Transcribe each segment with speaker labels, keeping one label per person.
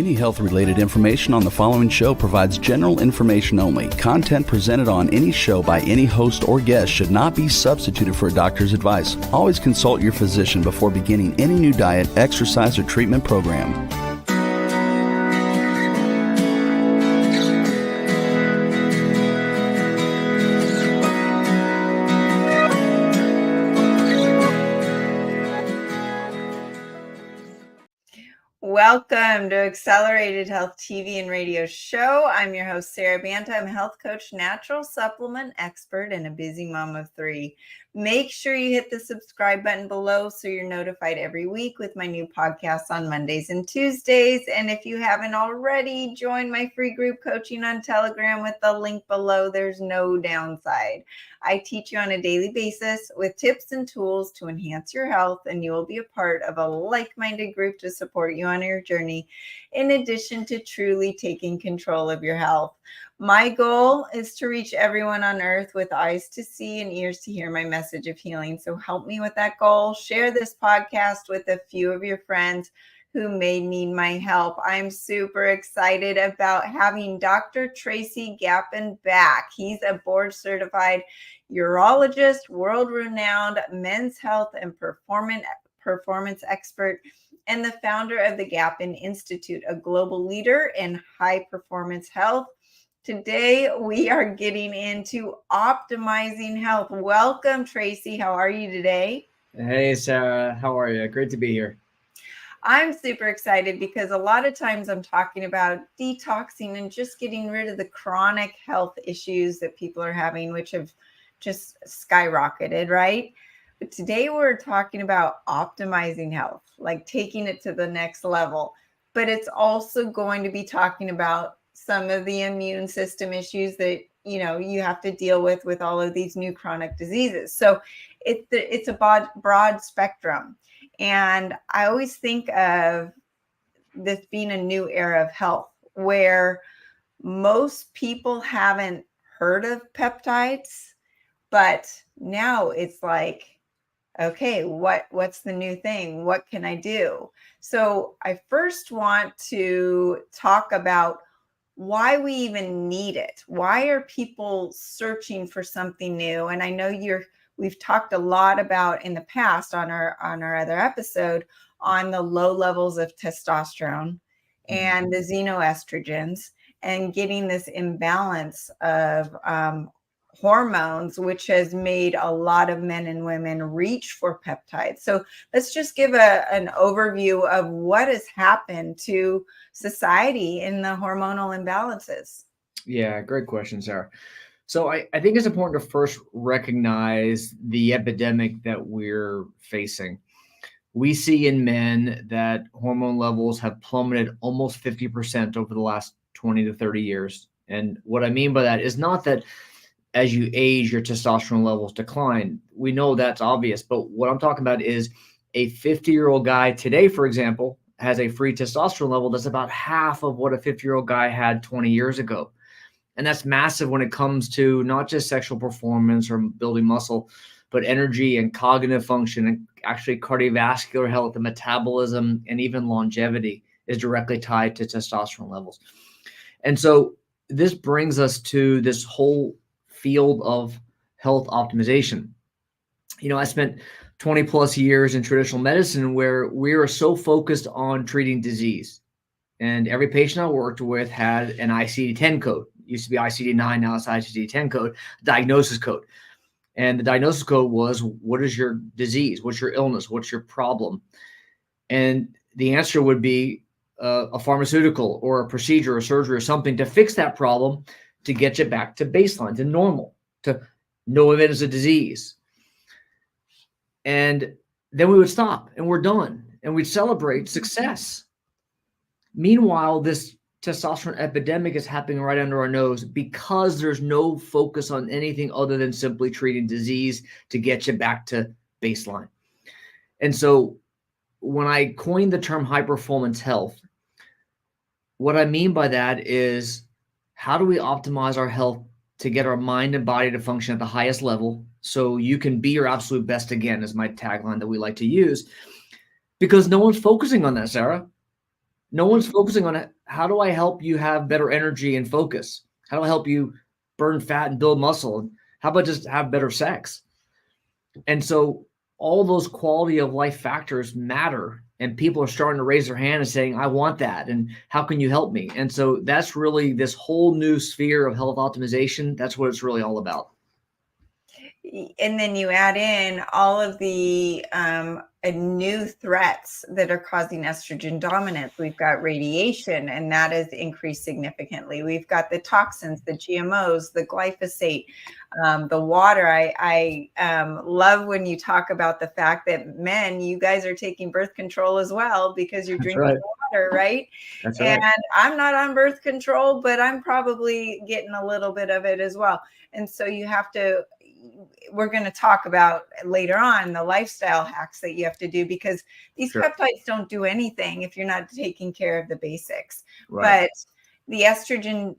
Speaker 1: Any health-related information on the following show provides general information only. Content presented on any show by any host or guest should not be substituted for a doctor's advice. Always consult your physician before beginning any new diet, exercise, or treatment program.
Speaker 2: Welcome to Accelerated Health TV and radio show. I'm your host, Sara Banta. I'm a health coach, natural supplement expert, and a busy mom of three. Make sure you hit the subscribe button below so you're notified every week with my new podcasts on Mondays and Tuesdays. And if you haven't already, join my free group coaching on Telegram with the link below. There's no downside. I teach you on a daily basis with tips and tools to enhance your health, and you will be a part of a like-minded group to support you on your journey, in addition to truly taking control of your health. My goal is to reach everyone on earth with eyes to see and ears to hear my message of healing. So help me with that goal. Share this podcast with a few of your friends who may need my help. I'm super excited about having Dr. Tracy Gapin back. He's a board-certified urologist, world-renowned men's health and performance expert, and the founder of the Gapin Institute, a global leader in high-performance health. Today, we are getting into optimizing health. Welcome, Tracy. How are you today?
Speaker 3: Hey, Sara. How are you? Great to be here.
Speaker 2: I'm super excited because a lot of times I'm talking about detoxing and just getting rid of the chronic health issues that people are having, which have just skyrocketed, right? But today we're talking about optimizing health, like taking it to the next level. But it's also going to be talking about some of the immune system issues that, you have to deal with all of these new chronic diseases. So it's a broad spectrum. And I always think of this being a new era of health where most people haven't heard of peptides, but now it's like, okay, what's the new thing? What can I do? So I first want to talk about why we even need it. Why are people searching for something new? And I know we've talked a lot about in the past on our other episode on the low levels of testosterone and the xenoestrogens and getting this imbalance of hormones, which has made a lot of men and women reach for peptides. So let's just give an overview of what has happened to society in the hormonal imbalances.
Speaker 3: Yeah, great question, Sara. So I think it's important to first recognize the epidemic that we're facing. We see in men that hormone levels have plummeted almost 50% over the last 20 to 30 years. And what I mean by that is not that as you age, your testosterone levels decline. We know that's obvious, but what I'm talking about is a 50-year-old guy today, for example, has a free testosterone level that's about half of what a 50-year-old guy had 20 years ago. And that's massive when it comes to not just sexual performance or building muscle, but energy and cognitive function and actually cardiovascular health and metabolism and even longevity is directly tied to testosterone levels. And so this brings us to this whole field of health optimization. I spent 20 plus years in traditional medicine where we were so focused on treating disease. And every patient I worked with had an ICD-10 code. It used to be ICD-9, now it's ICD-10 code, diagnosis code. And the diagnosis code was, what is your disease? What's your illness? What's your problem? And the answer would be a pharmaceutical or a procedure or surgery or something to fix that problem, to get you back to baseline, to normal, to know if it is a disease. And then we would stop and we're done and we'd celebrate success. Meanwhile, this testosterone epidemic is happening right under our nose because there's no focus on anything other than simply treating disease to get you back to baseline. And so when I coined the term high performance health, what I mean by that is, how do we optimize our health to get our mind and body to function at the highest level so you can be your absolute best again, is my tagline that we like to use, because no one's focusing on that, Sara. No one's focusing on it. How do I help you have better energy and focus? How do I help you burn fat and build muscle? How about just have better sex? And so all those quality of life factors matter, and people are starting to raise their hand and saying, I want that. And how can you help me? And so that's really this whole new sphere of health optimization. That's what it's really all about.
Speaker 2: And then you add in all of the new threats that are causing estrogen dominance. We've got radiation, and that has increased significantly. We've got the toxins, the GMOs, the glyphosate, the water. I love when you talk about the fact that men, you guys are taking birth control as well because you're drinking water, right?
Speaker 3: That's right.
Speaker 2: And I'm not on birth control, but I'm probably getting a little bit of it as well. And so you have to, we're going to talk about later on the lifestyle hacks that you have to do, because these peptides don't do anything if you're not taking care of the basics.
Speaker 3: Right.
Speaker 2: But the estrogen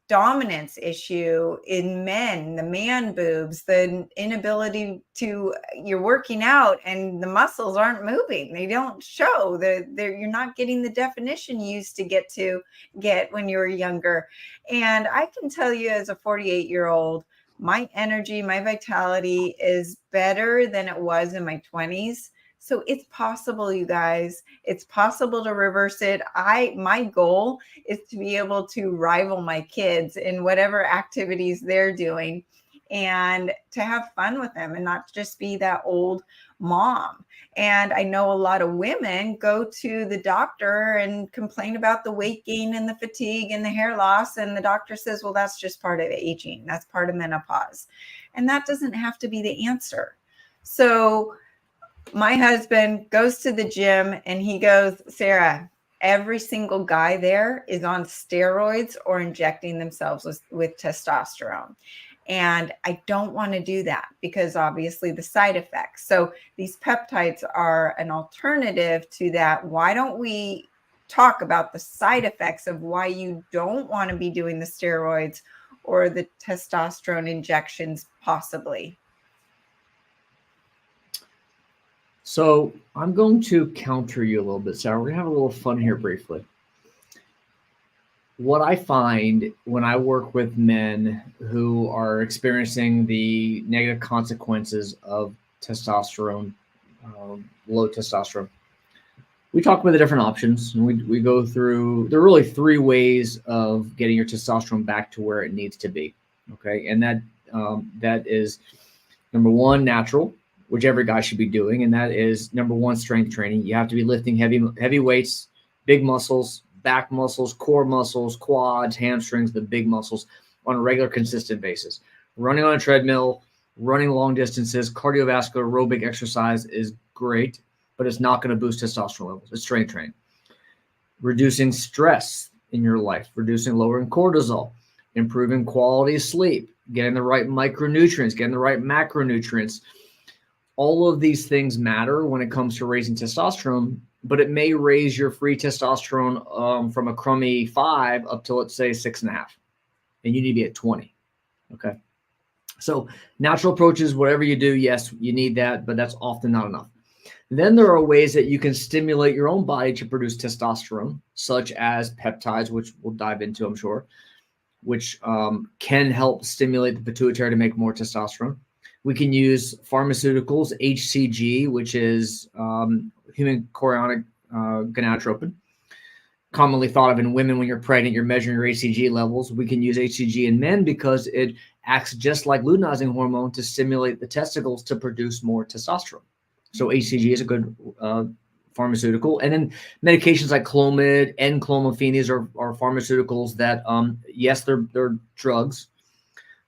Speaker 2: dominance issue in men, the man boobs, the inability to, you're working out and the muscles aren't moving. They don't show. You're not getting the definition you used to get when you were younger. And I can tell you, as a 48-year-old, my energy, my vitality is better than it was in my 20s. So it's possible, you guys. It's possible to reverse it. My goal is to be able to rival my kids in whatever activities they're doing, and to have fun with them and not just be that old mom. And I know a lot of women go to the doctor and complain about the weight gain and the fatigue and the hair loss. And the doctor says, well, that's just part of aging. That's part of menopause. And that doesn't have to be the answer. So my husband goes to the gym and he goes, Sara, every single guy there is on steroids or injecting themselves with testosterone. And I don't want to do that because obviously the side effects. So these peptides are an alternative to that. Why don't we talk about the side effects of why you don't want to be doing the steroids or the testosterone injections possibly?
Speaker 3: So I'm going to counter you a little bit, Sarah. We're going to have a little fun here briefly. What I find when I work with men who are experiencing the negative consequences of testosterone, low testosterone, we talk about the different options, and we go through, there are really three ways of getting your testosterone back to where it needs to be. Okay. And that is number one, natural, which every guy should be doing. And that is number one, strength training. You have to be lifting heavy weights, big muscles, back muscles, core muscles, quads, hamstrings, the big muscles on a regular, consistent basis. Running on a treadmill, running long distances, cardiovascular aerobic exercise is great, but it's not going to boost testosterone levels. It's strength training. Reducing stress in your life, lowering cortisol, improving quality of sleep, getting the right micronutrients, getting the right macronutrients. All of these things matter when it comes to raising testosterone, but it may raise your free testosterone from a crummy 5 up to, let's say, 6.5, and you need to be at 20. Okay. So natural approaches, whatever you do, yes, you need that, but that's often not enough. Then there are ways that you can stimulate your own body to produce testosterone, such as peptides, which we'll dive into, I'm sure, which can help stimulate the pituitary to make more testosterone. We can use pharmaceuticals, HCG, which is human chorionic gonadotropin, commonly thought of in women. When you're pregnant, you're measuring your HCG levels. We can use HCG in men because it acts just like luteinizing hormone to stimulate the testicles to produce more testosterone. So HCG is a good pharmaceutical. And then medications like Clomid and Clomiphene, these are pharmaceuticals that, yes, they're drugs,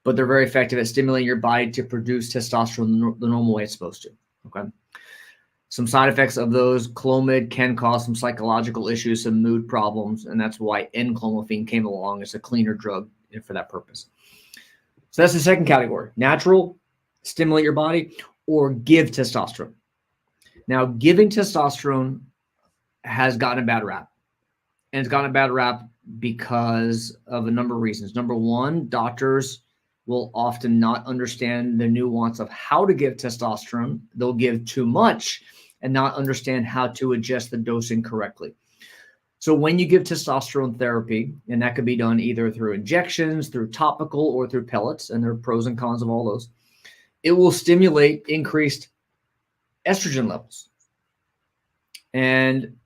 Speaker 3: but they're very effective at stimulating your body to produce testosterone the normal way it's supposed to. Okay. Some side effects of those: Clomid can cause some psychological issues, some mood problems, and that's why N-clomiphene came along as a cleaner drug for that purpose. So that's the second category: natural, stimulate your body, or give testosterone. Now, giving testosterone has gotten a bad rap, and it's gotten a bad rap because of a number of reasons. Number one, doctors will often not understand the nuance of how to give testosterone. They'll give too much and not understand how to adjust the dosing correctly. So when you give testosterone therapy, and that could be done either through injections, through topical, or through pellets, and there are pros and cons of all those, it will stimulate increased estrogen levels. And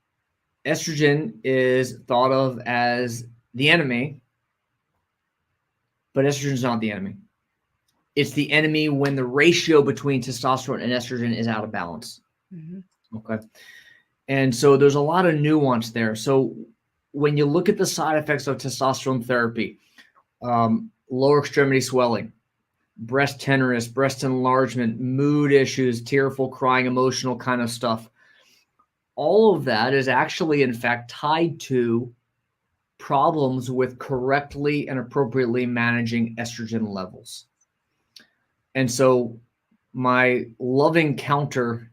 Speaker 3: estrogen is thought of as the enemy, but estrogen is not the enemy. It's the enemy when the ratio between testosterone and estrogen is out of balance. Mm-hmm. Okay. And so there's a lot of nuance there. So when you look at the side effects of testosterone therapy, lower extremity swelling, breast tenderness, breast enlargement, mood issues, tearful, crying, emotional kind of stuff, all of that is actually, in fact, tied to problems with correctly and appropriately managing estrogen levels. And so my loving counter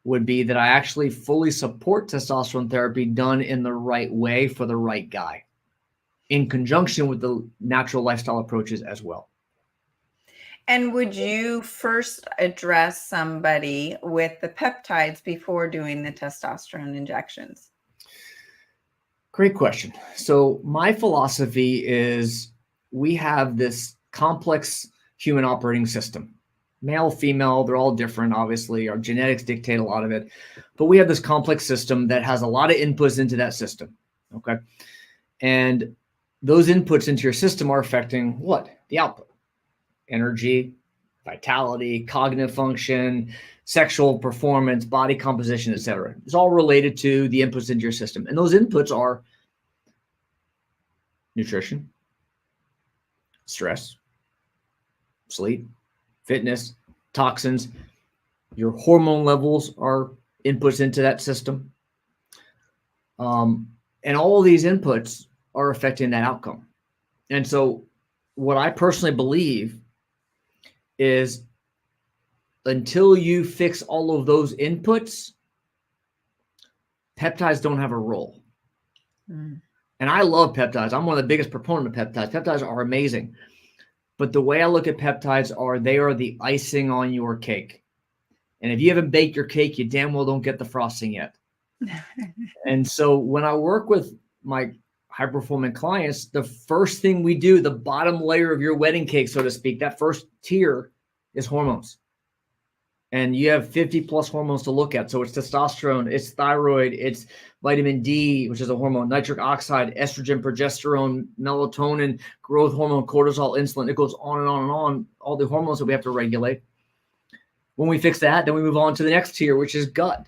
Speaker 3: would be that I actually fully support testosterone therapy done in the right way for the right guy, in conjunction with the natural lifestyle approaches as well.
Speaker 2: And would you first address somebody with the peptides before doing the testosterone injections?
Speaker 3: Great question. So my philosophy is we have this complex human operating system. Male, female, they're all different, obviously. Our genetics dictate a lot of it. But we have this complex system that has a lot of inputs into that system, okay? And those inputs into your system are affecting what? The output. Energy, vitality, cognitive function, sexual performance, body composition, etc. It's all related to the inputs into your system. And those inputs are nutrition, stress, sleep, fitness, toxins. Your hormone levels are inputs into that system. And all of these inputs are affecting that outcome. And so what I personally believe is until you fix all of those inputs, peptides don't have a role. And I love peptides. I'm one of the biggest proponents of peptides. Peptides are amazing. But the way I look at peptides they are the icing on your cake. And if you haven't baked your cake, you damn well don't get the frosting yet. And so when I work with my high-performing clients, the first thing we do, the bottom layer of your wedding cake, so to speak, that first tier is hormones. And you have 50 plus hormones to look at. So it's testosterone, it's thyroid, it's vitamin D, which is a hormone, nitric oxide, estrogen, progesterone, melatonin, growth hormone, cortisol, insulin. It goes on and on and on, all the hormones that we have to regulate. When we fix that, then we move on to the next tier, which is gut,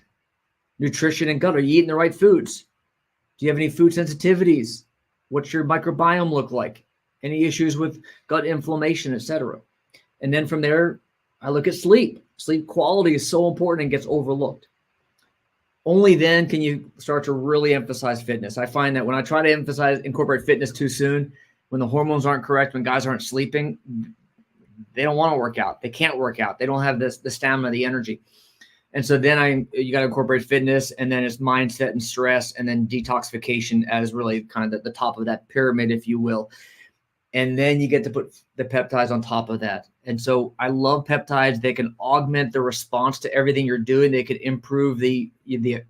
Speaker 3: nutrition and gut. Are you eating the right foods? Do you have any food sensitivities? What's your microbiome look like? Any issues with gut inflammation, etc.? And then from there, I look at sleep. Sleep quality is so important and gets overlooked. Only then can you start to really emphasize fitness. I find that when I try to incorporate fitness too soon, when the hormones aren't correct, when guys aren't sleeping, they don't want to work out. They can't work out. They don't have the stamina, the energy. And so then you got to incorporate fitness, and then it's mindset and stress, and then detoxification as really kind of the top of that pyramid, if you will. And then you get to put the peptides on top of that. And so I love peptides. They can augment the response to everything you're doing. They can improve the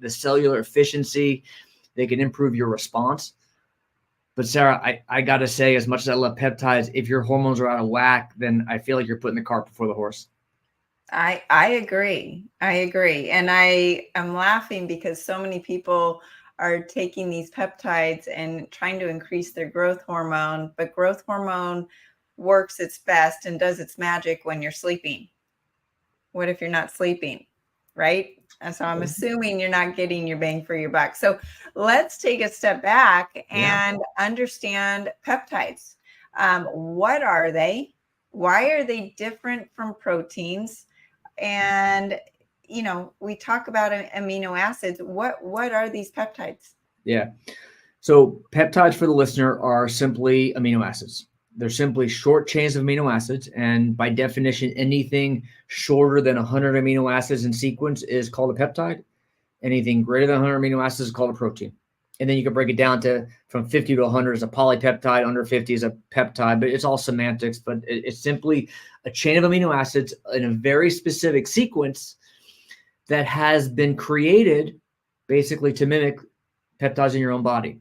Speaker 3: cellular efficiency. They can improve your response. But Sara, I got to say, as much as I love peptides, if your hormones are out of whack, then I feel like you're putting the cart before the horse.
Speaker 2: I agree. And I am laughing because so many people are taking these peptides and trying to increase their growth hormone, but growth hormone works its best and does its magic when you're sleeping. What if you're not sleeping, right? And so I'm assuming you're not getting your bang for your buck. So let's take a step back and understand peptides. What are they? Why are they different from proteins? And we talk about amino acids. What are these peptides?
Speaker 3: Yeah. So peptides for the listener are simply amino acids. They're simply short chains of amino acids. And by definition, anything shorter than 100 amino acids in sequence is called a peptide. Anything greater than 100 amino acids is called a protein. And then you can break it down to from 50 to 100 is a polypeptide, under 50 is a peptide, but it's all semantics. But it's simply a chain of amino acids in a very specific sequence that has been created basically to mimic peptides in your own body.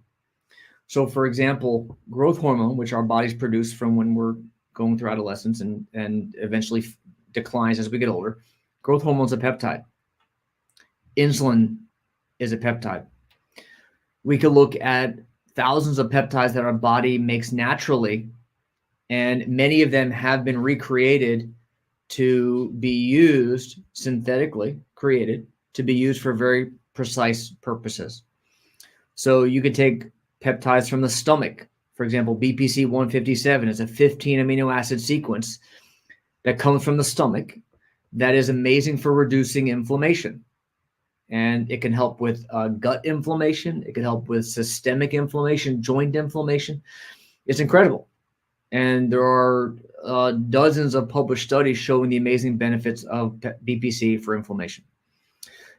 Speaker 3: So for example, growth hormone, which our bodies produce from when we're going through adolescence and eventually declines as we get older, growth hormone is a peptide. Insulin is a peptide. We could look at thousands of peptides that our body makes naturally, and many of them have been recreated to be used, synthetically created, to be used for very precise purposes. So you could take peptides from the stomach. For example, BPC 157 is a 15 amino acid sequence that comes from the stomach that is amazing for reducing inflammation. And it can help with gut inflammation. It can help with systemic inflammation, joint inflammation. It's incredible. And there are dozens of published studies showing the amazing benefits of BPC for inflammation.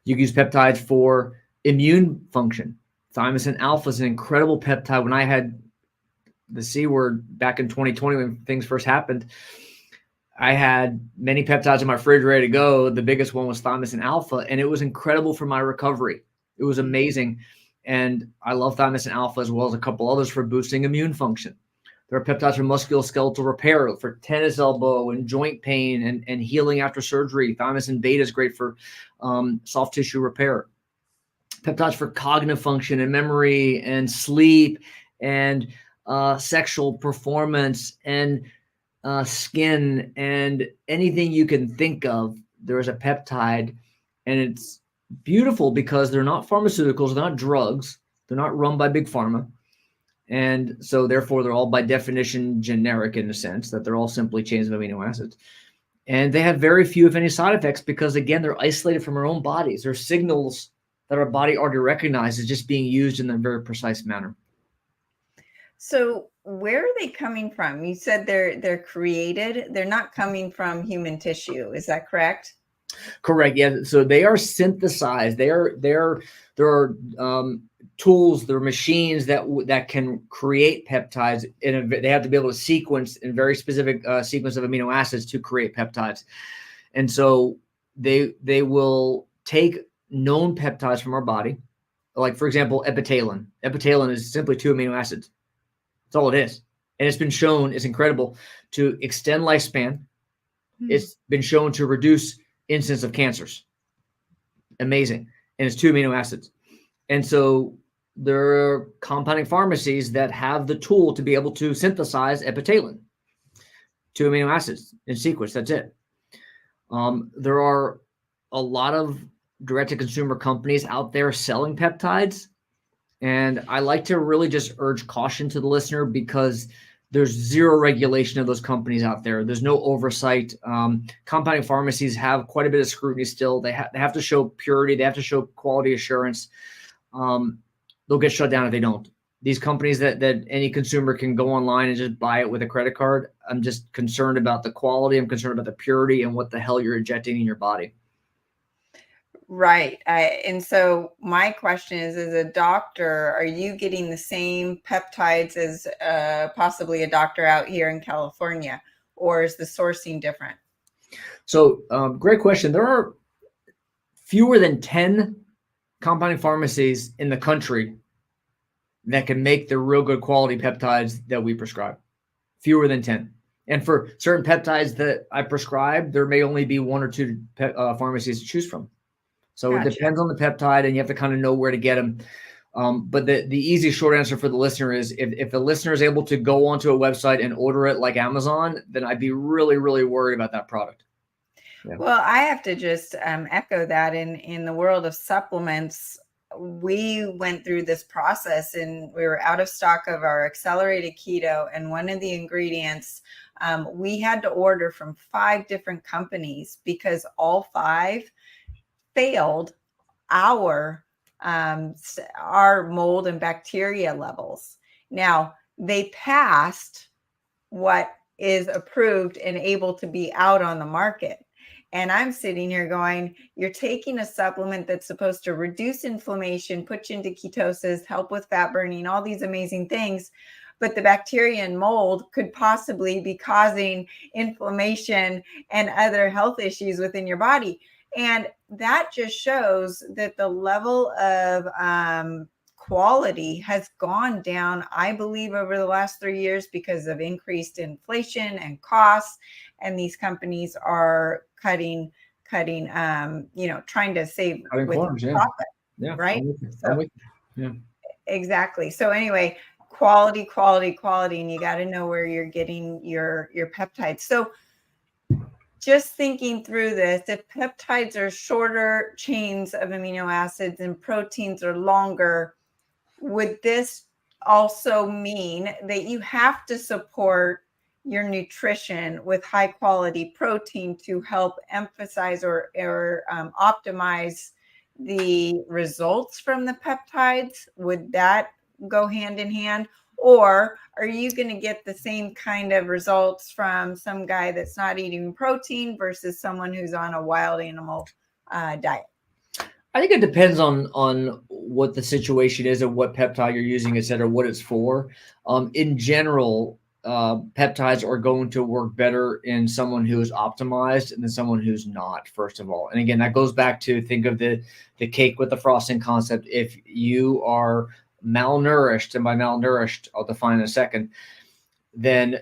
Speaker 3: You can use peptides for immune function. Thymosin alpha is an incredible peptide. When I had the C word back in 2020, when things first happened, I had many peptides in my fridge ready to go. The biggest one was thymosin alpha, and it was incredible for my recovery. It was amazing. And I love thymosin alpha as well as a couple others for boosting immune function. There are peptides for musculoskeletal repair, for tennis elbow and joint pain and healing after surgery. Thymosin beta is great for soft tissue repair. Peptides for cognitive function and memory and sleep and sexual performance and skin and anything you can think of. There is a peptide, and it's beautiful because they're not pharmaceuticals, they're not drugs, they're not run by big pharma. And so therefore they're all by definition generic in the sense that they're all simply chains of amino acids. And they have very few, if any, side effects because, again, they're isolated from our own bodies. They're signals that our body already recognizes just being used in a very precise manner.
Speaker 2: So where are they coming from? You said they're created. They're not coming from human tissue. Is that correct?
Speaker 3: Correct. Yeah. So they are synthesized. There are tools, there are machines that can create peptides. They have to be able to sequence in very specific sequence of amino acids to create peptides. And so they will take known peptides from our body, like for example, epitalin. Epitalin is simply 2 amino acids. That's all it is. And it's been shown, it's incredible, to extend lifespan. It's been shown to reduce incidence of cancers. Amazing. And it's 2 amino acids. And so there are compounding pharmacies that have the tool to be able to synthesize epitalin, 2 amino acids in sequence. That's it. There are a lot of direct-to-consumer companies out there selling peptides. And I like to really just urge caution to the listener because there's zero regulation of those companies out there. There's no oversight. Compounding pharmacies have quite a bit of scrutiny still. They have to show purity. They have to show quality assurance. They'll get shut down if they don't. These companies that any consumer can go online and just buy it with a credit card, I'm just concerned about the quality. I'm concerned about the purity and what the hell you're injecting in your body.
Speaker 2: Right. And so my question is, as a doctor, are you getting the same peptides as possibly a doctor out here in California, or is the sourcing different?
Speaker 3: So great question. There are fewer than 10 compounding pharmacies in the country that can make the real good quality peptides that we prescribe. Fewer than 10. And for certain peptides that I prescribe, there may only be 1 or 2 pharmacies to choose from. So Gotcha. It depends on the peptide, and you have to kind of know where to get them. But the easy short answer for the listener is if the listener is able to go onto a website and order it like Amazon, then I'd be really, really worried about that product. Yeah.
Speaker 2: Well, I have to just echo that in the world of supplements. We went through this process and we were out of stock of our accelerated keto. And one of the ingredients we had to order from 5 different companies because all 5 failed our mold and bacteria levels. Now, they passed what is approved and able to be out on the market. And I'm sitting here going, you're taking a supplement that's supposed to reduce inflammation, put you into ketosis, help with fat burning, all these amazing things. But the bacteria and mold could possibly be causing inflammation and other health issues within your body. And that just shows that the level of quality has gone down, I believe, over the last 3 years because of increased inflation and costs. And these companies are cutting, trying to save
Speaker 3: Cutting
Speaker 2: with
Speaker 3: corners, yeah.
Speaker 2: profit.
Speaker 3: Yeah.
Speaker 2: Right.
Speaker 3: I'm with you. Yeah.
Speaker 2: Exactly. So anyway, quality, and you got to know where you're getting your peptides. So just thinking through this, if peptides are shorter chains of amino acids and proteins are longer, would this also mean that you have to support your nutrition with high quality protein to help emphasize or optimize the results from the peptides? Would that go hand in hand? Or are you going to get the same kind of results from some guy that's not eating protein versus someone who's on a wild animal diet?
Speaker 3: I think it depends on what the situation is and what peptide you're using, et cetera, what it's for. In general, peptides are going to work better in someone who is optimized than someone who's not, first of all. And again, that goes back to think of the cake with the frosting concept. If you are malnourished, and by malnourished, I'll define in a second, then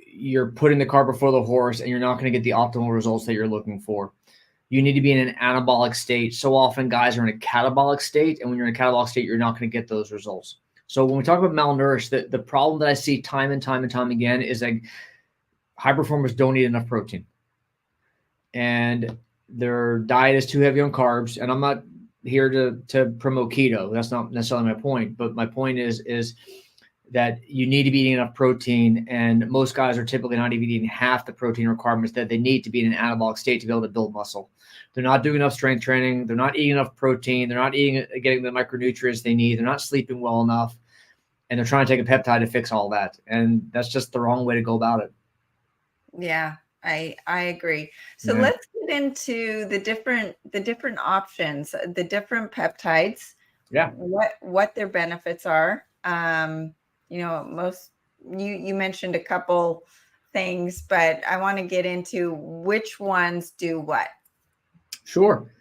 Speaker 3: you're putting the cart before the horse and you're not going to get the optimal results that you're looking for. You need to be in an anabolic state. So often guys are in a catabolic state, and when you're in a catabolic state, you're not going to get those results. So when we talk about malnourished, the problem that I see time and time again is that high performers don't eat enough protein. And their diet is too heavy on carbs. And I'm not here to promote keto. That's not necessarily my point. But my point is that you need to be eating enough protein, and most guys are typically not even eating half the protein requirements that they need to be in an anabolic state to be able to build muscle. They're not doing enough strength training. They're not eating enough protein. They're not getting the micronutrients they need. They're not sleeping well enough, and they're trying to take a peptide to fix all that. And that's just the wrong way to go about it.
Speaker 2: Yeah, I agree. So let's get into the different options, the different peptides.
Speaker 3: Yeah.
Speaker 2: What their benefits are. You mentioned a couple things, but I want to get into which ones do what.
Speaker 3: Sure.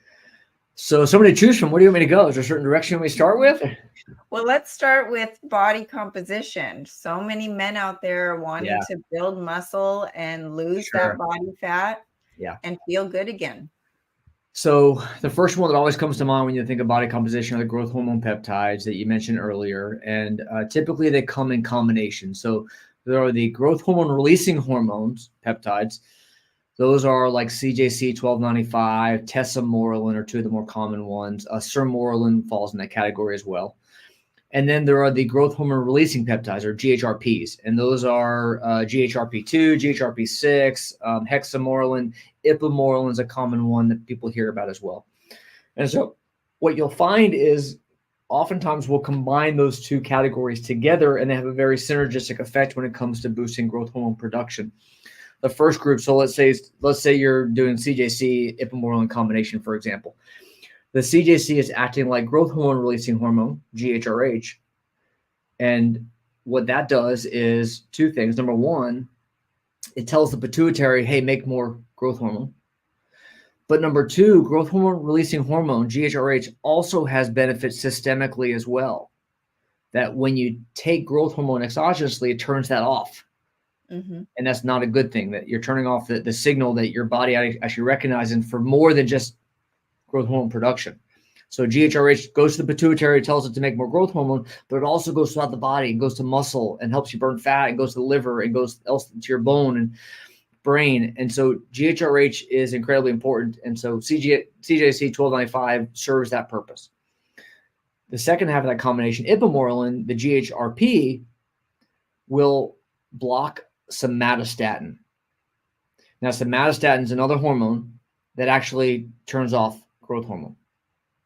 Speaker 3: So somebody to choose from. Where do you want me to go? Is there a certain direction we start with?
Speaker 2: Well, let's start with body composition. So many men out there are wanting to build muscle and lose that body fat and feel good again. So
Speaker 3: the first one that always comes to mind when you think of body composition are the growth hormone peptides that you mentioned earlier. And typically they come in combination. So there are the growth hormone releasing hormones, peptides. Those are like CJC 1295, tesamorelin are two of the more common ones. Sermorelin falls in that category as well. And then there are the growth hormone releasing peptides, or GHRPs. And those are GHRP2, GHRP6, hexamorelin, ipamorelin is a common one that people hear about as well. And so what you'll find is oftentimes we'll combine those two categories together, and they have a very synergistic effect when it comes to boosting growth hormone production. The first group, so let's say you're doing CJC ipamorelin combination, for example. The CJC is acting like growth hormone releasing hormone, GHRH. And what that does is two things. Number one, it tells the pituitary, hey, make more growth hormone. But number two, growth hormone releasing hormone, GHRH, also has benefits systemically as well. That when you take growth hormone exogenously, it turns that off. Mm-hmm. And that's not a good thing, that you're turning off the signal that your body actually recognizing for more than just growth hormone production. So GHRH goes to the pituitary, tells it to make more growth hormone, but it also goes throughout the body and goes to muscle and helps you burn fat, and goes to the liver and goes else to your bone and brain. And so GHRH is incredibly important. And so CJC 1295 serves that purpose. The second half of that combination, ipamorelin, the GHRP, will block somatostatin. Now, somatostatin is another hormone that actually turns off growth hormone.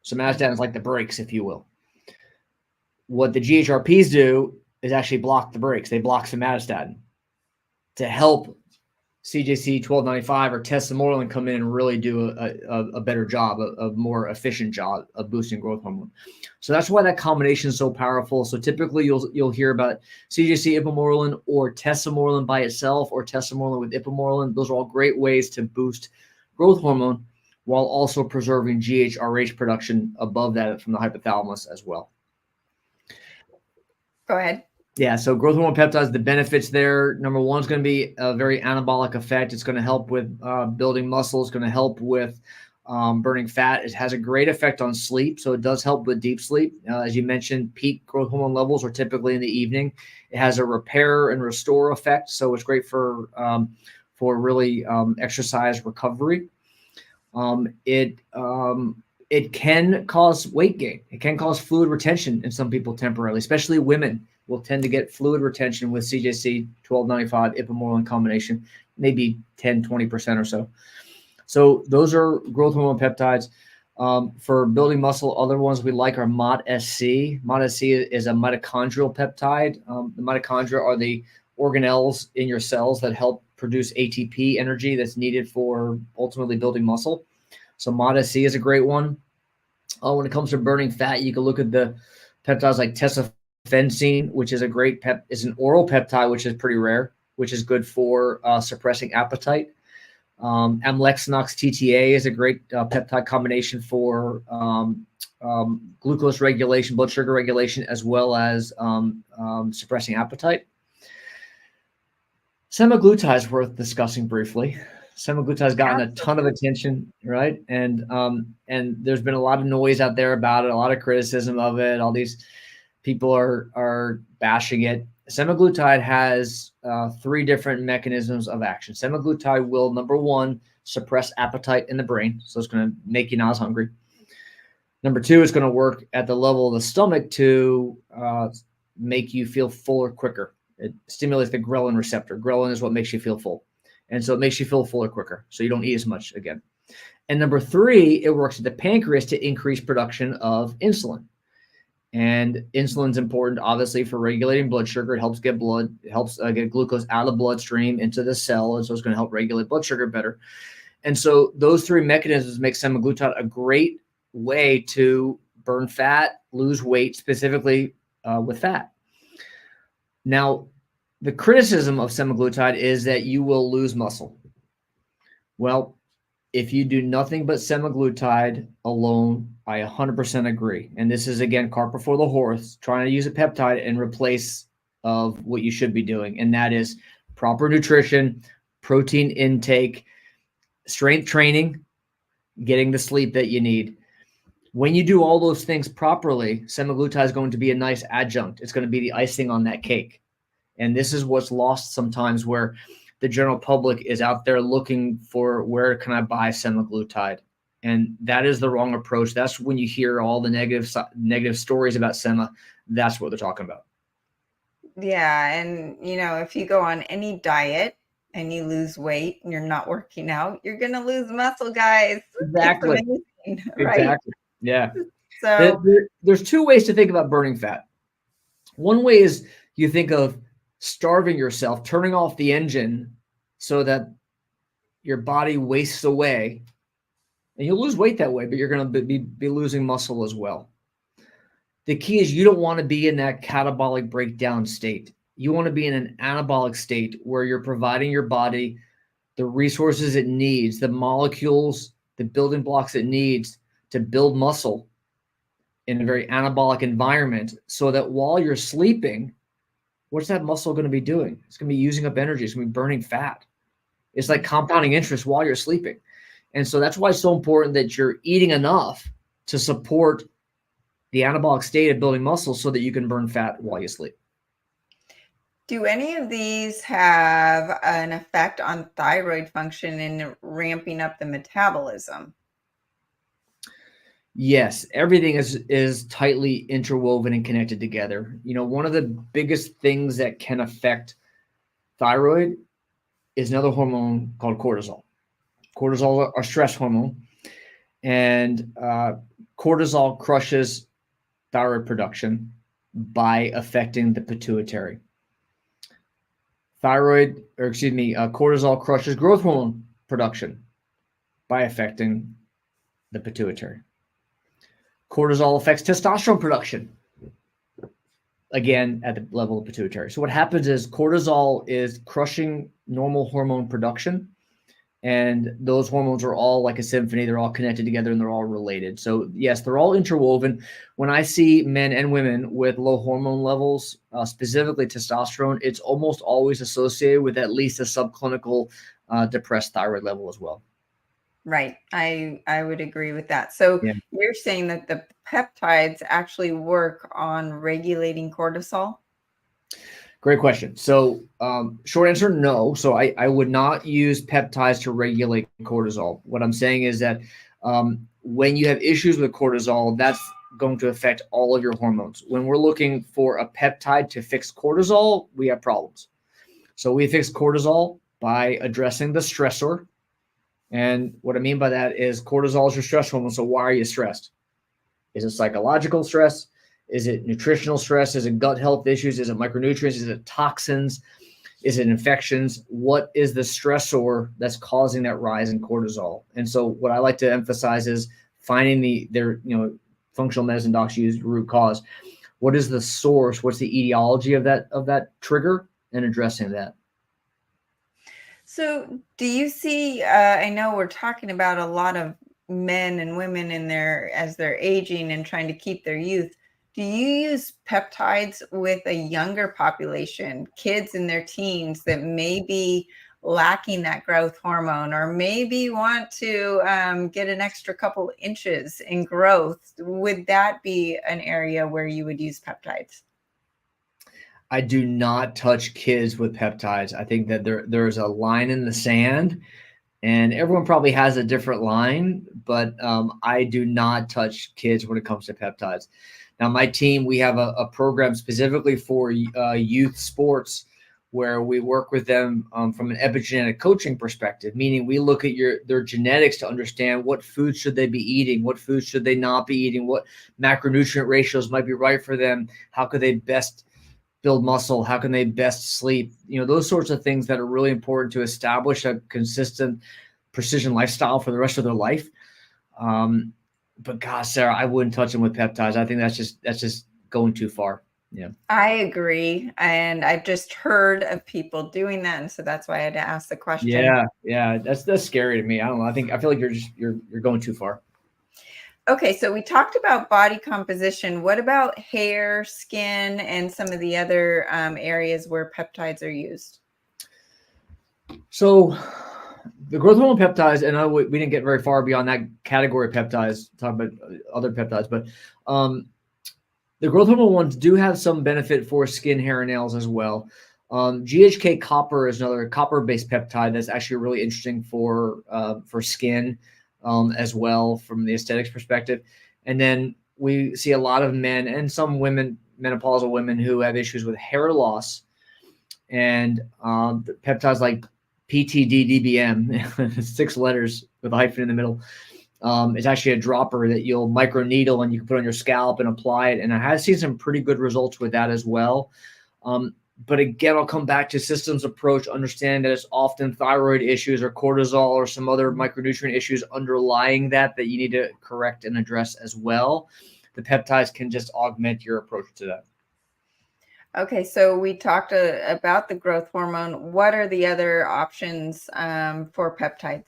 Speaker 3: Somatostatin is like the brakes, if you will. What the GHRPs do is actually block the brakes. They block somatostatin to help CJC 1295 or tesamorelin come in and really do a better job, a more efficient job of boosting growth hormone. So that's why that combination is so powerful. So typically you'll hear about CJC ipamorelin or tesamorelin by itself, or tesamorelin with ipamorelin. Those are all great ways to boost growth hormone. while also preserving GHRH production above that from the hypothalamus as well.
Speaker 2: Go ahead.
Speaker 3: Yeah, so growth hormone peptides, the benefits there, number one is going to be a very anabolic effect. It's going to help with building muscle. It's going to help with burning fat. It has a great effect on sleep, so it does help with deep sleep. As you mentioned, peak growth hormone levels are typically in the evening. It has a repair and restore effect, so it's great for really exercise recovery. It can cause weight gain. It can cause fluid retention in some people temporarily, especially women will tend to get fluid retention with CJC 1295 ipamorelin combination, maybe 10-20% or so. So those are growth hormone peptides. For building muscle, other ones we like are MOD-SC. MOD-SC is a mitochondrial peptide. The mitochondria are the organelles in your cells that help produce ATP energy that's needed for ultimately building muscle. So MOD-SC is a great one. When it comes to burning fat, you can look at the peptides like tesofensine, which is a great is an oral peptide, which is pretty rare, which is good for suppressing appetite. Amlexinox TTA is a great peptide combination for glucose regulation, blood sugar regulation, as well as suppressing appetite. Semaglutide is worth discussing briefly. Semaglutide has gotten a ton of attention, right? And there's been a lot of noise out there about it, a lot of criticism of it. All these people are bashing it. Semaglutide has 3 different mechanisms of action. Semaglutide will, number one, suppress appetite in the brain, so it's going to make you not as hungry. Number 2, it's going to work at the level of the stomach to make you feel fuller quicker. It stimulates the ghrelin receptor. Ghrelin is what makes you feel full. And so it makes you feel fuller quicker, so you don't eat as much again. And number 3, it works at the pancreas to increase production of insulin. And insulin's important, obviously, for regulating blood sugar. It helps get get glucose out of the bloodstream into the cell, and so it's going to help regulate blood sugar better. And so those 3 mechanisms make semaglutide a great way to burn fat, lose weight, specifically with fat. Now, the criticism of semaglutide is that you will lose muscle. Well, if you do nothing but semaglutide alone, I 100% agree. And this is, again, cart before the horse, trying to use a peptide in replace of what you should be doing. And that is proper nutrition, protein intake, strength training, getting the sleep that you need. When you do all those things properly, semaglutide is going to be a nice adjunct. It's going to be the icing on that cake. And this is what's lost sometimes, where the general public is out there looking for, where can I buy semaglutide? And that is the wrong approach. That's when you hear all the negative stories about sema. That's what they're talking about.
Speaker 2: Yeah. And, if you go on any diet and you lose weight and you're not working out, you're going to lose muscle, guys.
Speaker 3: Exactly.
Speaker 2: It's amazing, right?
Speaker 3: Exactly. Yeah.
Speaker 2: So
Speaker 3: there's 2 ways to think about burning fat. One way is you think of starving yourself, turning off the engine so that your body wastes away, and you'll lose weight that way, but you're going to be losing muscle as well. The key is you don't want to be in that catabolic breakdown state. You want to be in an anabolic state where you're providing your body the resources it needs, the molecules, the building blocks it needs to build muscle in a very anabolic environment, so that while you're sleeping, what's that muscle going to be doing? It's going to be using up energy. It's going to be burning fat. It's like compounding interest while you're sleeping. And so that's why it's so important that you're eating enough to support the anabolic state of building muscle so that you can burn fat while you sleep.
Speaker 2: do any of these have an effect on thyroid function and ramping up the metabolism?
Speaker 3: Yes, everything is tightly interwoven and connected together. One of the biggest things that can affect thyroid is another hormone called cortisol. Cortisol are stress hormone, and cortisol crushes thyroid production by affecting the pituitary. Cortisol crushes growth hormone production by affecting the pituitary. Cortisol affects testosterone production, again, at the level of pituitary. So what happens is cortisol is crushing normal hormone production, And those hormones are all like a symphony. They're all connected together and they're all related. So yes, they're all interwoven. When I see men and women with low hormone levels, specifically testosterone, it's almost always associated with at least a subclinical depressed thyroid level as well.
Speaker 2: Right. I would agree with that. So
Speaker 3: Yeah.
Speaker 2: you're saying that the peptides actually work on regulating cortisol?
Speaker 3: Great question. So short answer, no. So I would not use peptides to regulate cortisol. What I'm saying is that when you have issues with cortisol, that's going to affect all of your hormones. When we're looking for a peptide to fix cortisol, we have problems. So we fix cortisol by addressing the stressor. And what I mean by that is cortisol is your stress hormone. So why are you stressed? Is it psychological stress? Is it nutritional stress? Is it gut health issues? Is it micronutrients? Is it toxins? Is it infections? What is the stressor that's causing that rise in cortisol? And so what I like to emphasize is finding their functional medicine docs use root cause. What is the source? What's the etiology of that trigger, and addressing that?
Speaker 2: So do you see, I know we're talking about a lot of men and women as they're aging and trying to keep their youth. Do you use peptides with a younger population, kids in their teens that may be lacking that growth hormone, or maybe want to get an extra couple inches in growth? Would that be an area where you would use peptides?
Speaker 3: I do not touch kids with peptides. I think that there's a line in the sand, and everyone probably has a different line, but I do not touch kids when it comes to peptides. Now, my team, we have a program specifically for youth sports where we work with them from an epigenetic coaching perspective, meaning we look at their genetics to understand what foods should they be eating, what foods should they not be eating, what macronutrient ratios might be right for them, how could they best build muscle, how can they best sleep, those sorts of things that are really important to establish a consistent precision lifestyle for the rest of their life. But gosh, Sara, I wouldn't touch them with peptides. I think that's just going too far. Yeah.
Speaker 2: I agree. And I've just heard of people doing that. And so that's why I had to ask the question.
Speaker 3: Yeah. That's scary to me. I don't know. I feel like you're going too far.
Speaker 2: Okay. So we talked about body composition. What about hair, skin, and some of the other areas where peptides are used?
Speaker 3: So the growth hormone peptides, and we didn't get very far beyond that category of peptides, talk about other peptides, but the growth hormone ones do have some benefit for skin, hair, and nails as well. GHK copper is another copper-based peptide that's actually really interesting for skin as well from the aesthetics perspective. And then we see a lot of men and some women, menopausal women, who have issues with hair loss, and peptides like PTDDBM, 6 letters with a hyphen in the middle. It's actually a dropper that you'll microneedle and you can put on your scalp and apply it. And I have seen some pretty good results with that as well. But again, I'll come back to systems approach, understand that it's often thyroid issues or cortisol or some other micronutrient issues underlying that you need to correct and address as well. The peptides can just augment your approach to that.
Speaker 2: Okay, so we talked about the growth hormone. What are the other options for peptides?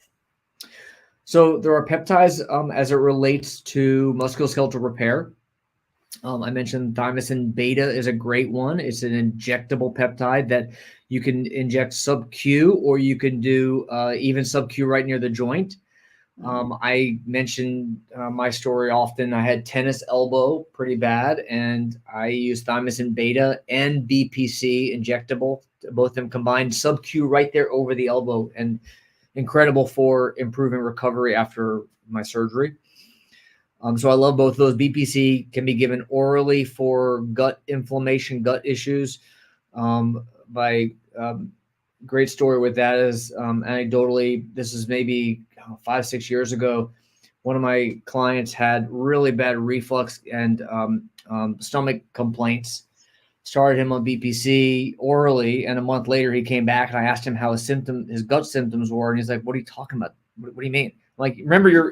Speaker 3: So there are peptides as it relates to musculoskeletal repair. I mentioned thymosin beta is a great one. It's an injectable peptide that you can inject sub-Q, or you can do even sub-Q right near the joint. I mentioned my story often. I had tennis elbow pretty bad, and I used thymosin beta and BPC injectable, both of them combined, sub-Q right there over the elbow, and incredible for improving recovery after my surgery. So I love both of those. BPC can be given orally for gut inflammation, gut issues. Great story with that is anecdotally, this is maybe 5-6 years ago. One of my clients had really bad reflux and stomach complaints. Started him on BPC orally, and a month later he came back and I asked him how his gut symptoms were, and he's like, "What are you talking about? What do you mean? Like, remember your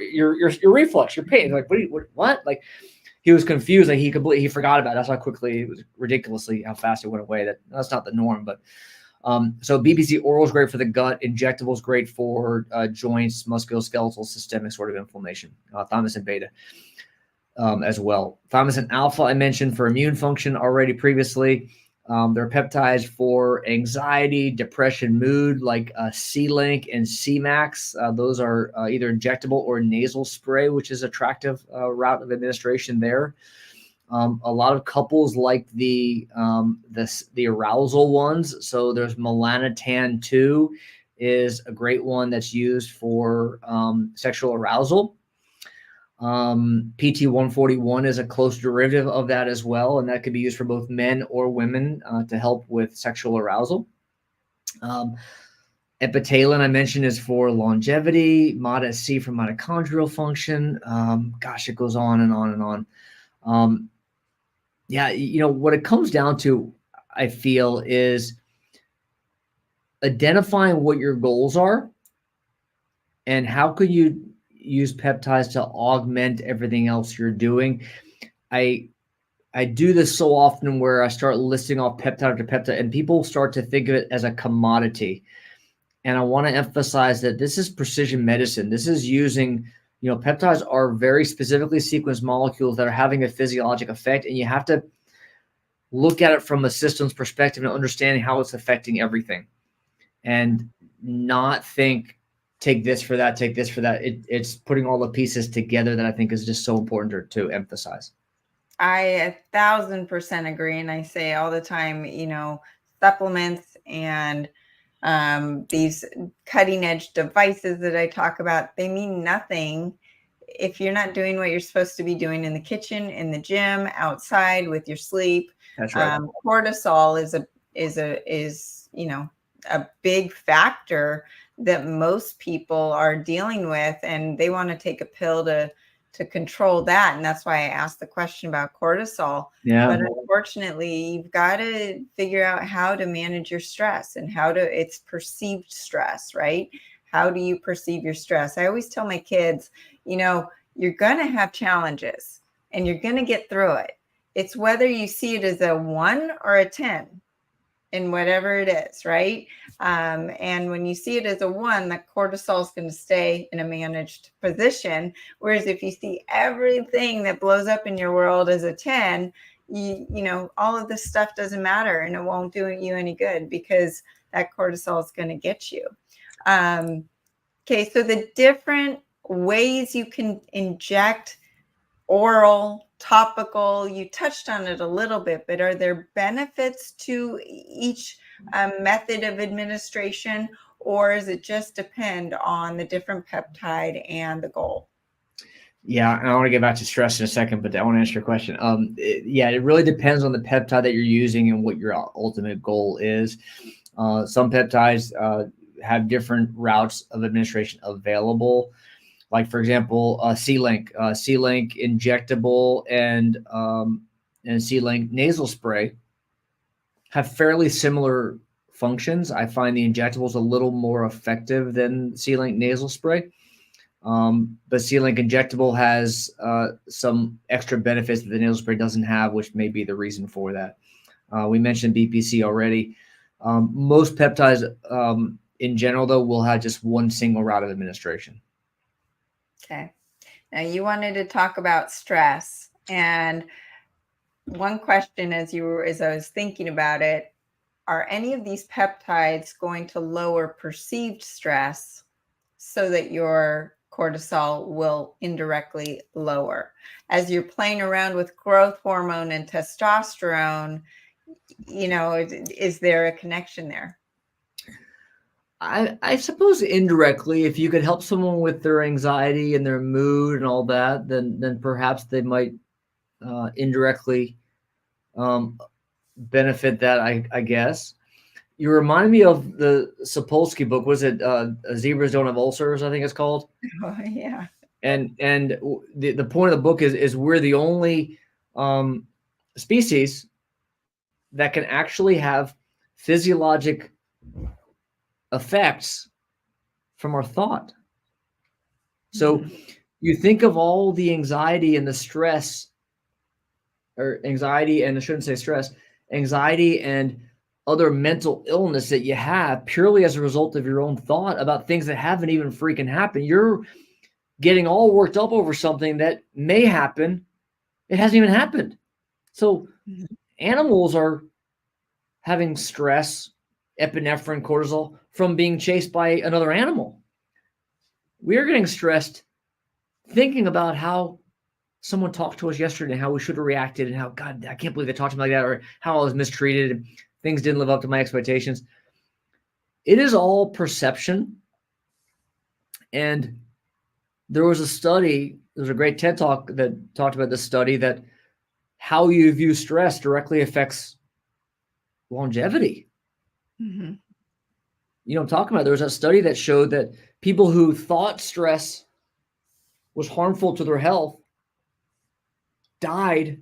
Speaker 3: reflux, your pain?" Like, what? Like, he was confused. Like, he forgot about it. That's how quickly, it was ridiculously how fast it went away. That's not the norm, but So BPC oral is great for the gut. Injectable is great for joints, musculoskeletal, systemic sort of inflammation. Thymosin beta as well. Thymosin alpha I mentioned for immune function already previously. There are peptides for anxiety, depression, mood, like C-Link and C-Max. Those are either injectable or nasal spray, which is attractive route of administration there. A lot of couples like the arousal ones. So there's melanotan 2 is a great one that's used for sexual arousal. PT141 is a close derivative of that as well, and that could be used for both men or women to help with sexual arousal. Epitalin, I mentioned, is for longevity. MADA-C for mitochondrial function. Gosh, it goes on and on and on. Yeah, what it comes down to, I feel, is identifying what your goals are and how could you use peptides to augment everything else you're doing. I do this so often where I start listing off peptide after peptide and people start to think of it as a commodity. And I want to emphasize that this is precision medicine. This is using, peptides are very specifically sequenced molecules that are having a physiologic effect, and you have to look at it from a systems perspective and understanding how it's affecting everything and not think, take this for that, take this for that. It's putting all the pieces together that I think is just so important to emphasize.
Speaker 2: I 1,000% agree. And I say all the time, supplements and these cutting edge devices that I talk about, they mean nothing if you're not doing what you're supposed to be doing in the kitchen, in the gym, outside with your sleep.
Speaker 3: That's right.
Speaker 2: Cortisol is a big factor that most people are dealing with, and they want to take a pill to control that. And that's why I asked the question about cortisol.
Speaker 3: Yeah.
Speaker 2: But unfortunately, you've got to figure out how to manage your stress and it's perceived stress, right? How do you perceive your stress? I always tell my kids, you're going to have challenges and you're going to get through it. It's whether you see it as a 1 or a 10. In whatever it is, right? And when you see it as a 1, the cortisol is going to stay in a managed position. Whereas if you see everything that blows up in your world as a 10, all of this stuff doesn't matter and it won't do you any good because that cortisol is going to get you. Okay, so the different ways you can inject oral, topical, you touched on it a little bit, but are there benefits to each method of administration, or does it just depend on the different peptide and the goal?
Speaker 3: Yeah, and I want to get back to stress in a second, but I want to answer your question. It really depends on the peptide that you're using and what your ultimate goal is. Some peptides have different routes of administration available. Like, for example, C-Link injectable and C-Link nasal spray have fairly similar functions. I find the injectable is a little more effective than C-Link nasal spray. But C-Link injectable has some extra benefits that the nasal spray doesn't have, which may be the reason for that. We mentioned BPC already. Most peptides in general, though, will have just one single route of administration.
Speaker 2: Okay. Now you wanted to talk about stress, and one question as I was thinking about it, are any of these peptides going to lower perceived stress so that your cortisol will indirectly lower? As you're playing around with growth hormone and testosterone, is there a connection there?
Speaker 3: I suppose indirectly, if you could help someone with their anxiety and their mood and all that, then perhaps they might indirectly benefit that, I guess. You remind me of the Sapolsky book. Was it Zebras Don't Have Ulcers, I think it's called?
Speaker 2: Oh, yeah.
Speaker 3: And the point of the book is we're the only species that can actually have physiologic effects from our thought. So you think of all the anxiety and the stress, or anxiety, and I shouldn't say stress, anxiety and other mental illness that you have purely as a result of your own thought about things that haven't even freaking happened. You're getting all worked up over something that may happen. It hasn't even happened. So animals are having stress, epinephrine, cortisol from being chased by another animal. We are getting stressed thinking about how someone talked to us yesterday, how we should have reacted, and how, God, I can't believe they talked to me like that, or how I was mistreated and things didn't live up to my expectations. It is all perception. And there was a study, there was a great TED Talk that talked about this study, that how you view stress directly affects longevity.
Speaker 2: Mm-hmm.
Speaker 3: You know what I'm talking about? There was a study that showed that people who thought stress was harmful to their health died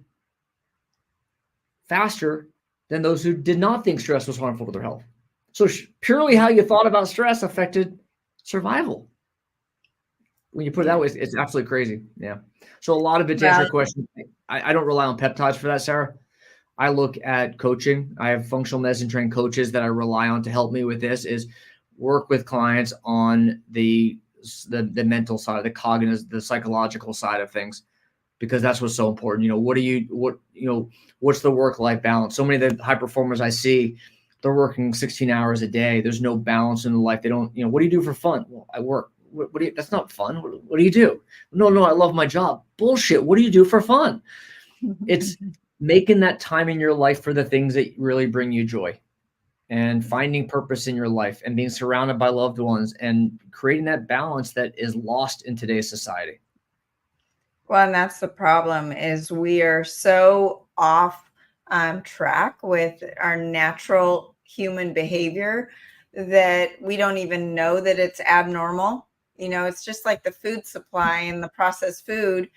Speaker 3: faster than those who did not think stress was harmful to their health. So purely how you thought about stress affected survival. When you put it that way, it's absolutely crazy. Yeah. So a lot of it, to answer your question, I don't rely on peptides for that, Sara. I look at coaching. I have functional medicine trained coaches that I rely on to help me with this, is work with clients on the mental side, the cognitive, the psychological side of things, because that's what's so important. What's the work-life balance? So many of the high performers I see, they're working 16 hours a day. There's no balance in the life. They don't, what do you do for fun? Well, I work. What do you, that's not fun. What do you do? No, I love my job. Bullshit. What do you do for fun? It's making that time in your life for the things that really bring you joy, and finding purpose in your life, and being surrounded by loved ones, and creating that balance that is lost in today's society.
Speaker 2: Well, and that's the problem, is we are so off track with our natural human behavior that we don't even know that it's abnormal. It's just like the food supply and the processed food.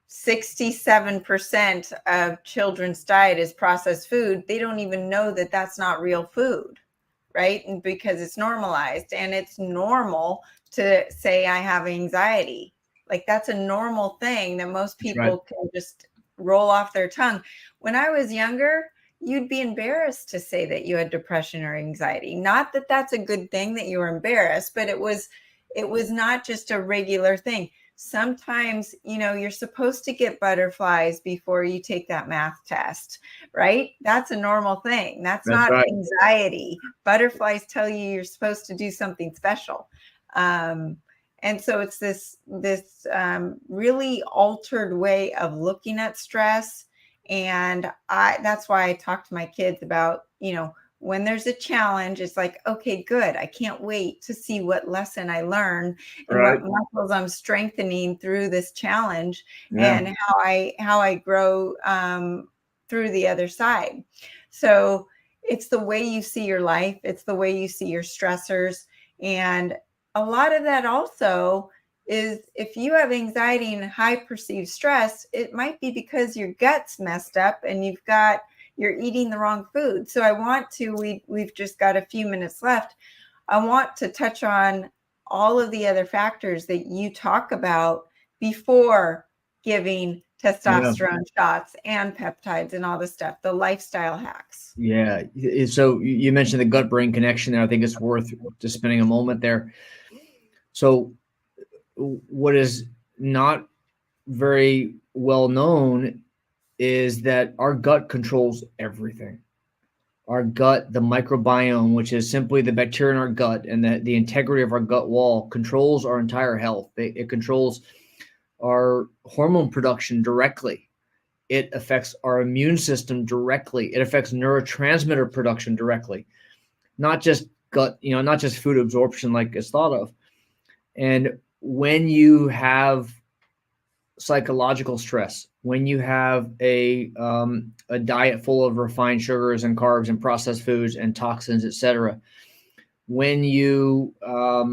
Speaker 2: 67% of children's diet is processed food. They don't even know that that's not real food, right? And because it's normalized, and it's normal to say, I have anxiety. Like, that's a normal thing that most people can just roll off their tongue. When I was younger, you'd be embarrassed to say that you had depression or anxiety. Not that that's a good thing that you were embarrassed, but it was not just a regular thing. Sometimes, you're supposed to get butterflies before you take that math test, right? That's a normal thing. That's not right. Anxiety. Butterflies tell you you're supposed to do something special. And so it's this really altered way of looking at stress. And that's why I talk to my kids about, when there's a challenge, it's like, okay, good. I can't wait to see what lesson I learn and what muscles I'm strengthening through this challenge, and how I grow through the other side. So it's the way you see your life. It's the way you see your stressors. And a lot of that also is, if you have anxiety and high perceived stress, it might be because your gut's messed up and you're eating the wrong food. So I want to, we've just got a few minutes left. I want to touch on all of the other factors that you talk about before giving testosterone shots and peptides and all the stuff, the lifestyle hacks.
Speaker 3: Yeah. So you mentioned the gut-brain connection there. I think it's worth just spending a moment there. So what is not very well known is that our gut controls everything. Our gut, the microbiome, which is simply the bacteria in our gut, and the integrity of our gut wall, controls our entire health. It controls our hormone production directly. It affects our immune system directly. It affects neurotransmitter production directly. Not just gut, not just food absorption like it's thought of. And when you have psychological stress, when you have a diet full of refined sugars and carbs and processed foods and toxins, etc., when you are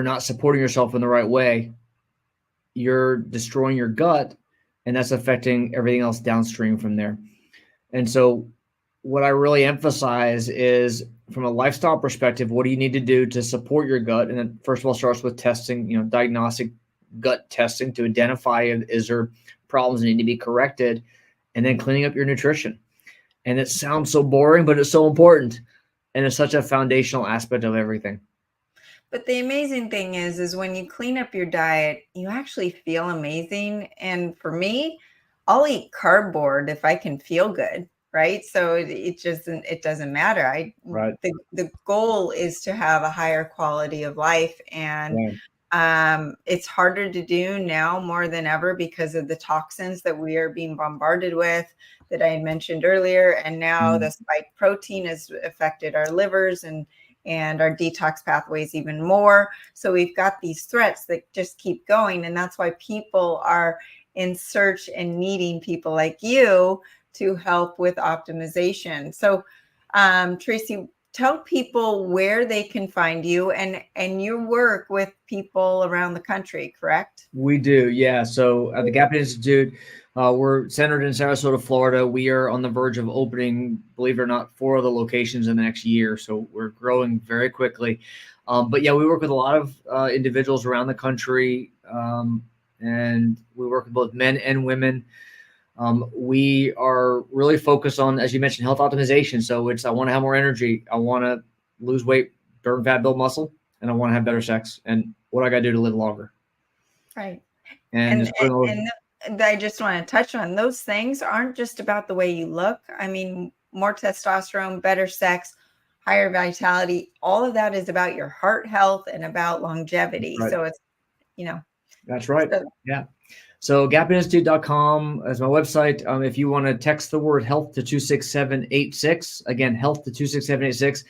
Speaker 3: not supporting yourself in the right way, you're destroying your gut, and that's affecting everything else downstream from there. And so what I really emphasize is, from a lifestyle perspective, what do you need to do to support your gut? And it first of all starts with testing, diagnostic gut testing to identify is there problems that need to be corrected, and then cleaning up your nutrition. And it sounds so boring, but it's so important. And it's such a foundational aspect of everything.
Speaker 2: But the amazing thing is when you clean up your diet, you actually feel amazing. And for me, I'll eat cardboard if I can feel good, right? So it doesn't matter.
Speaker 3: Right.
Speaker 2: The goal is to have a higher quality of life, and it's harder to do now more than ever because of the toxins that we are being bombarded with that I mentioned earlier. And now the spike protein has affected our livers and our detox pathways even more. So we've got these threats that just keep going. And that's why people are in search and needing people like you to help with optimization. So Tracy, tell people where they can find you, and you work with people around the country, correct?
Speaker 3: We do, yeah. So at the Gapin Institute, we're centered in Sarasota, Florida. We are on the verge of opening, believe it or not, 4 other locations in the next year. So we're growing very quickly. But yeah, we work with a lot of individuals around the country, and we work with both men and women. We are really focused on, as you mentioned, health optimization. So I want to have more energy. I want to lose weight, burn fat, build muscle, and I want to have better sex. And what I got to do to live longer.
Speaker 2: Right.
Speaker 3: And
Speaker 2: I just want to touch on those things aren't just about the way you look. I mean, more testosterone, better sex, higher vitality, all of that is about your heart health and about longevity.
Speaker 3: Right.
Speaker 2: So it's,
Speaker 3: That's right. Yeah. So gapininstitute.com is my website. If you want to text the word health to 26786, again, health to 26786,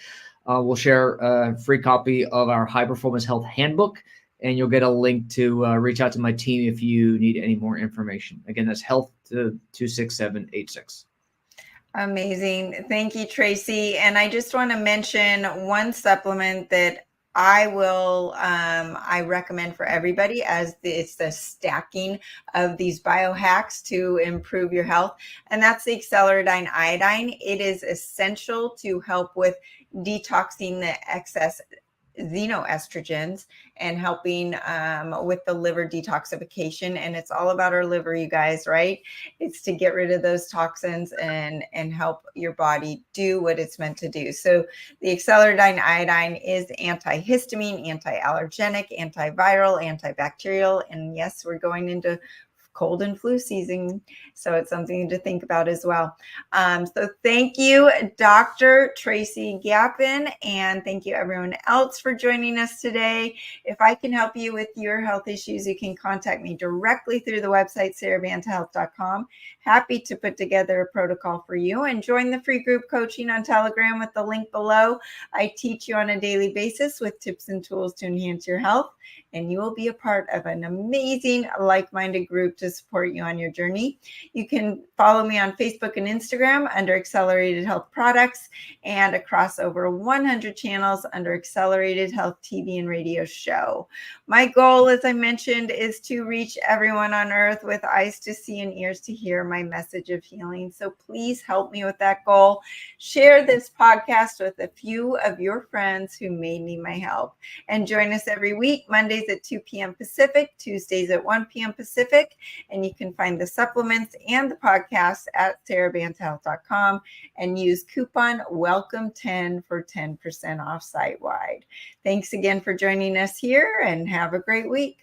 Speaker 3: we'll share a free copy of our high performance health handbook, and you'll get a link to reach out to my team if you need any more information. Again, that's health to 26786.
Speaker 2: Amazing. Thank you, Tracy. And I just want to mention one supplement that I recommend for everybody, as it's the stacking of these biohacks to improve your health. And that's the Accelerating Iodine. It is essential to help with detoxing the excess xenoestrogens and helping with the liver detoxification. And it's all about our liver, you guys, right? It's to get rid of those toxins and help your body do what it's meant to do. So the Accelerating Iodine is antihistamine, anti-allergenic, antiviral, antibacterial. And yes, we're going into cold and flu season, so it's something to think about as well. So thank you, Dr. Tracy Gapin, and thank you everyone else for joining us today. If I can help you with your health issues, you can contact me directly through the website, SaraBantaHealth.com. Happy to put together a protocol for you, and join the free group coaching on Telegram with the link below. I teach you on a daily basis with tips and tools to enhance your health, and you will be a part of an amazing like-minded group to support you on your journey. You can follow me on Facebook and Instagram under Accelerated Health Products, and across over 100 channels under Accelerated Health TV and Radio Show. My goal, as I mentioned, is to reach everyone on earth with eyes to see and ears to hear my message of healing. So please help me with that goal. Share this podcast with a few of your friends who may need my help. And join us every week, Mondays at 2 p.m. Pacific, Tuesdays at 1 p.m. Pacific. And you can find the supplements and the podcast at SaraBantaHealth.com and use coupon WELCOME10 for 10% off site-wide. Thanks again for joining us here, and have a great week.